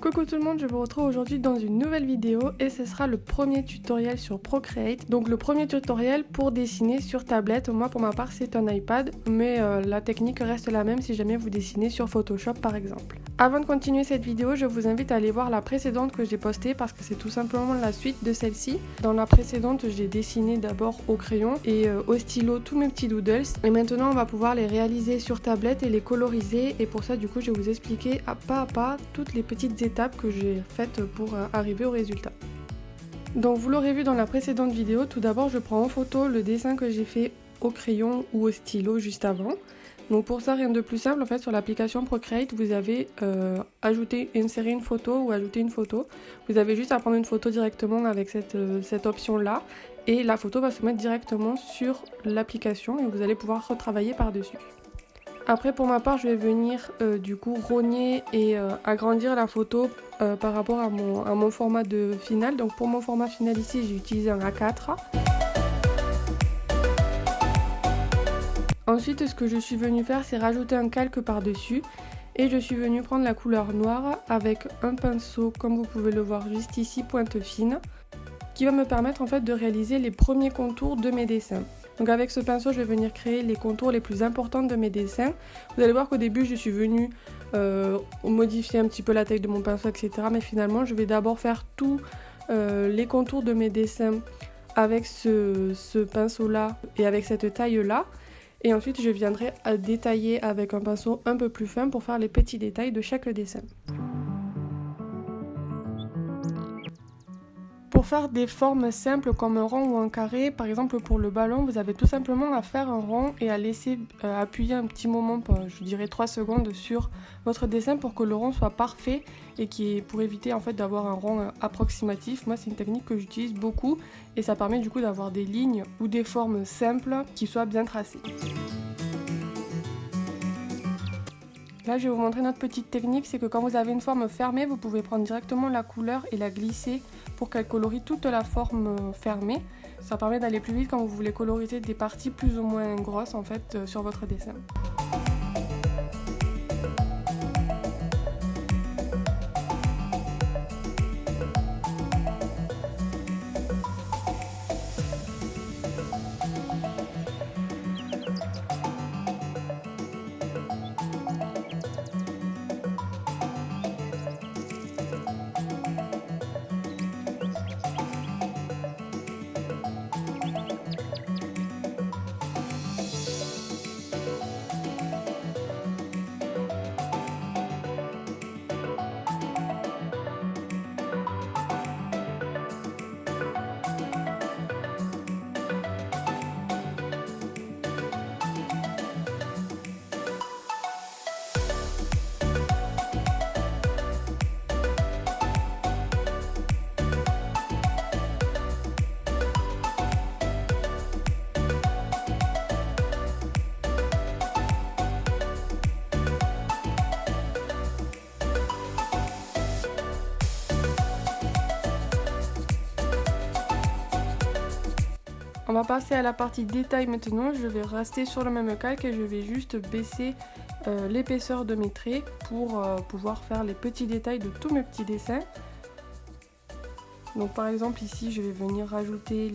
Coucou tout le monde, je vous retrouve aujourd'hui dans une nouvelle vidéo et ce sera le premier tutoriel sur Procreate. Donc le premier tutoriel pour dessiner sur tablette. Moi pour ma part c'est un iPad, mais la technique reste la même si jamais vous dessinez sur Photoshop par exemple. Avant de continuer cette vidéo, je vous invite à aller voir la précédente que j'ai postée parce que c'est tout simplement la suite de celle-ci. Dans la précédente, j'ai dessiné d'abord au crayon et au stylo tous mes petits doodles. Et maintenant on va pouvoir les réaliser sur tablette et les coloriser. Et pour ça du coup je vais vous expliquer à pas toutes les petites étapes que j'ai faites pour arriver au résultat. Donc vous l'aurez vu dans la précédente vidéo, tout d'abord je prends en photo le dessin que j'ai fait au crayon ou au stylo juste avant. Donc pour ça rien de plus simple, en fait sur l'application Procreate vous avez insérer une photo ou ajouter une photo. Vous avez juste à prendre une photo directement avec cette option là et la photo va se mettre directement sur l'application et vous allez pouvoir retravailler par dessus. Après pour ma part je vais venir du coup rogner et agrandir la photo par rapport à mon format de final. Donc pour mon format final ici j'ai utilisé un A4. Ensuite ce que je suis venue faire c'est rajouter un calque par dessus et je suis venue prendre la couleur noire avec un pinceau comme vous pouvez le voir juste ici pointe fine qui va me permettre en fait de réaliser les premiers contours de mes dessins. Donc avec ce pinceau je vais venir créer les contours les plus importants de mes dessins. Vous allez voir qu'au début je suis venue modifier un petit peu la taille de mon pinceau etc. Mais finalement je vais d'abord faire tous les contours de mes dessins avec ce pinceau là et avec cette taille là. Et ensuite je viendrai à détailler avec un pinceau un peu plus fin pour faire les petits détails de chaque dessin. Pour faire des formes simples comme un rond ou un carré, par exemple pour le ballon, vous avez tout simplement à faire un rond et à laisser appuyer un petit moment, je dirais 3 secondes sur votre dessin pour que le rond soit parfait et pour éviter en fait d'avoir un rond approximatif. Moi c'est une technique que j'utilise beaucoup et ça permet du coup d'avoir des lignes ou des formes simples qui soient bien tracées. Là je vais vous montrer notre petite technique, c'est que quand vous avez une forme fermée, vous pouvez prendre directement la couleur et la glisser pour qu'elle colorie toute la forme fermée. Ça permet d'aller plus vite quand vous voulez coloriser des parties plus ou moins grosses en fait sur votre dessin. On va passer à la partie détail maintenant. Je vais rester sur le même calque et je vais juste baisser l'épaisseur de mes traits pour pouvoir faire les petits détails de tous mes petits dessins. Donc par exemple ici je vais venir rajouter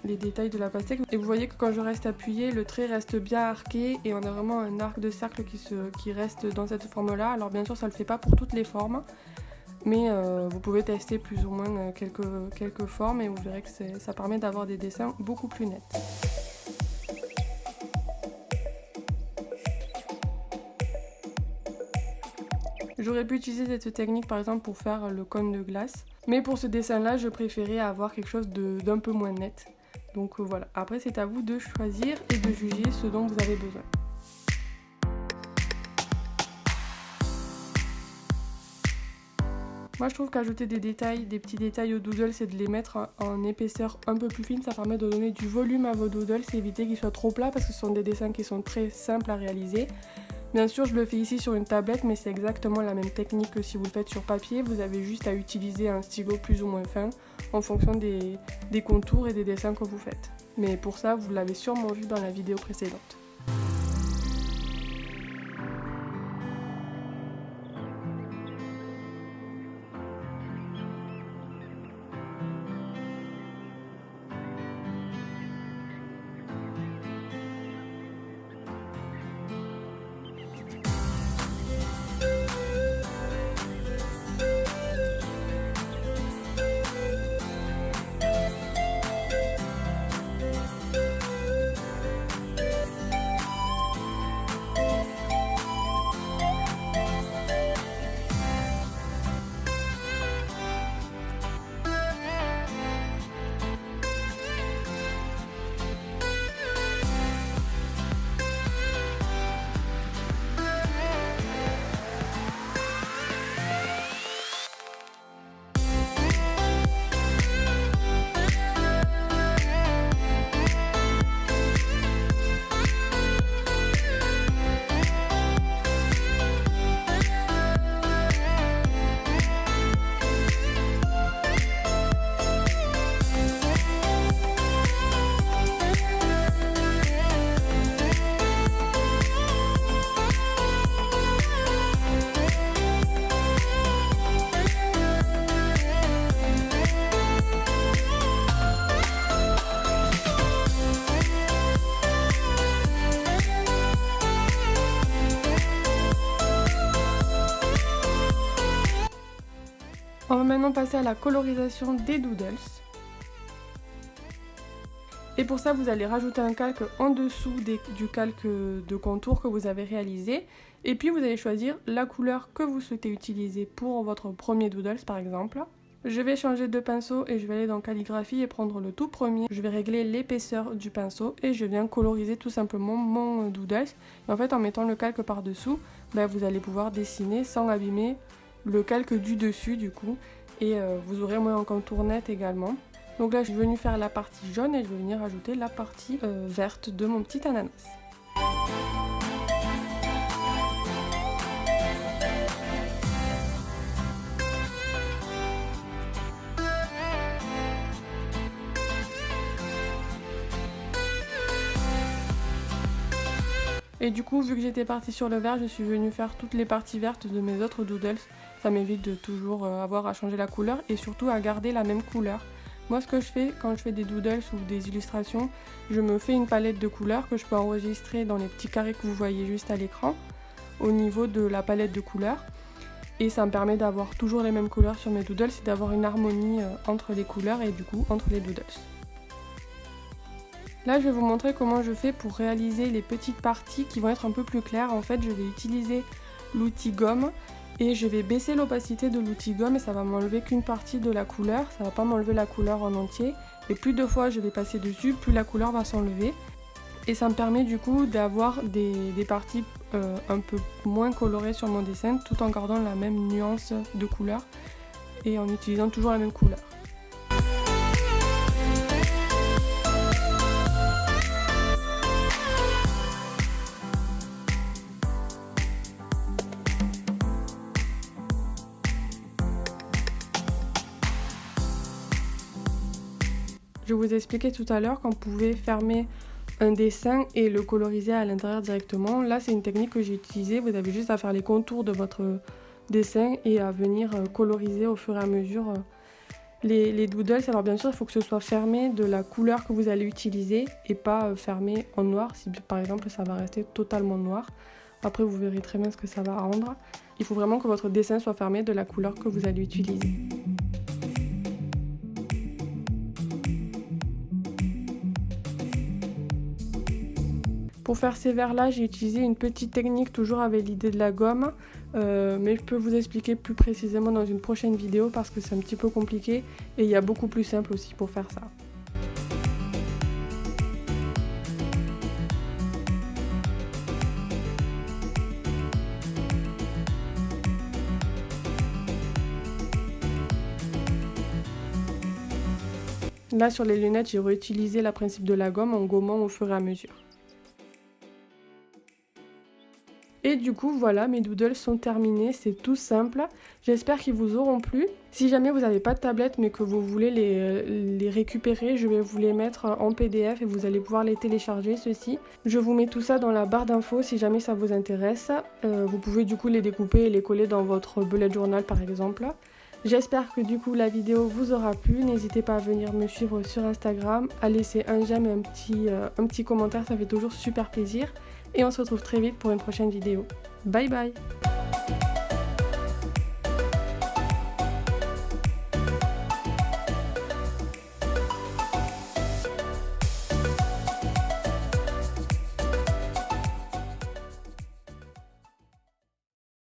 les détails de la pastèque et vous voyez que quand je reste appuyé le trait reste bien arqué et on a vraiment un arc de cercle qui reste dans cette forme là. Alors bien sûr ça ne le fait pas pour toutes les formes. Mais vous pouvez tester plus ou moins quelques formes et vous verrez que ça permet d'avoir des dessins beaucoup plus nets. J'aurais pu utiliser cette technique par exemple pour faire le cône de glace. Mais pour ce dessin là je préférais avoir quelque chose d'un peu moins net. Donc voilà, après c'est à vous de choisir et de juger ce dont vous avez besoin. Moi je trouve qu'ajouter des petits détails aux doodles et de les mettre en épaisseur un peu plus fine, ça permet de donner du volume à vos doodles et éviter qu'ils soient trop plats parce que ce sont des dessins qui sont très simples à réaliser. Bien sûr je le fais ici sur une tablette mais c'est exactement la même technique que si vous le faites sur papier, vous avez juste à utiliser un stylo plus ou moins fin en fonction des contours et des dessins que vous faites. Mais pour ça vous l'avez sûrement vu dans la vidéo précédente. On va maintenant passer à la colorisation des doodles. Et pour ça, vous allez rajouter un calque en dessous du calque de contour que vous avez réalisé. Et puis vous allez choisir la couleur que vous souhaitez utiliser pour votre premier doodles par exemple. Je vais changer de pinceau et je vais aller dans calligraphie et prendre le tout premier. Je vais régler l'épaisseur du pinceau et je viens coloriser tout simplement mon doodles. Et en fait, en mettant le calque par-dessous, vous allez pouvoir dessiner sans abîmer le calque du dessus du coup. Et vous aurez moins un contour net également. Donc là, je suis venue faire la partie jaune et je vais venir ajouter la partie verte de mon petit ananas. Et du coup, vu que j'étais partie sur le vert, je suis venue faire toutes les parties vertes de mes autres doodles. Ça m'évite de toujours avoir à changer la couleur et surtout à garder la même couleur. Moi, ce que je fais quand je fais des doodles ou des illustrations, je me fais une palette de couleurs que je peux enregistrer dans les petits carrés que vous voyez juste à l'écran, au niveau de la palette de couleurs. Et ça me permet d'avoir toujours les mêmes couleurs sur mes doodles et d'avoir une harmonie entre les couleurs et du coup entre les doodles. Là, je vais vous montrer comment je fais pour réaliser les petites parties qui vont être un peu plus claires. En fait, je vais utiliser l'outil gomme et je vais baisser l'opacité de l'outil gomme et ça va m'enlever qu'une partie de la couleur. Ça va pas m'enlever la couleur en entier. Et plus de fois je vais passer dessus, plus la couleur va s'enlever. Et ça me permet du coup d'avoir des parties un peu moins colorées sur mon dessin tout en gardant la même nuance de couleur et en utilisant toujours la même couleur. Je vous ai expliqué tout à l'heure qu'on pouvait fermer un dessin et le coloriser à l'intérieur directement. Là, c'est une technique que j'ai utilisée. Vous avez juste à faire les contours de votre dessin et à venir coloriser au fur et à mesure les doodles. Alors bien sûr, il faut que ce soit fermé de la couleur que vous allez utiliser et pas fermé en noir. Si par exemple, ça va rester totalement noir. Après, vous verrez très bien ce que ça va rendre. Il faut vraiment que votre dessin soit fermé de la couleur que vous allez utiliser. Pour faire ces verres-là, j'ai utilisé une petite technique toujours avec l'idée de la gomme, mais je peux vous expliquer plus précisément dans une prochaine vidéo parce que c'est un petit peu compliqué et il y a beaucoup plus simple aussi pour faire ça. Là sur les lunettes, j'ai réutilisé le principe de la gomme en gommant au fur et à mesure. Et du coup, voilà, mes doodles sont terminés, c'est tout simple. J'espère qu'ils vous auront plu. Si jamais vous n'avez pas de tablette mais que vous voulez les récupérer, je vais vous les mettre en PDF et vous allez pouvoir les télécharger, ceux-ci. Je vous mets tout ça dans la barre d'infos si jamais ça vous intéresse. Vous pouvez du coup les découper et les coller dans votre bullet journal par exemple. J'espère que du coup la vidéo vous aura plu. N'hésitez pas à venir me suivre sur Instagram, à laisser un j'aime et un petit commentaire, ça fait toujours super plaisir. Et on se retrouve très vite pour une prochaine vidéo. Bye bye!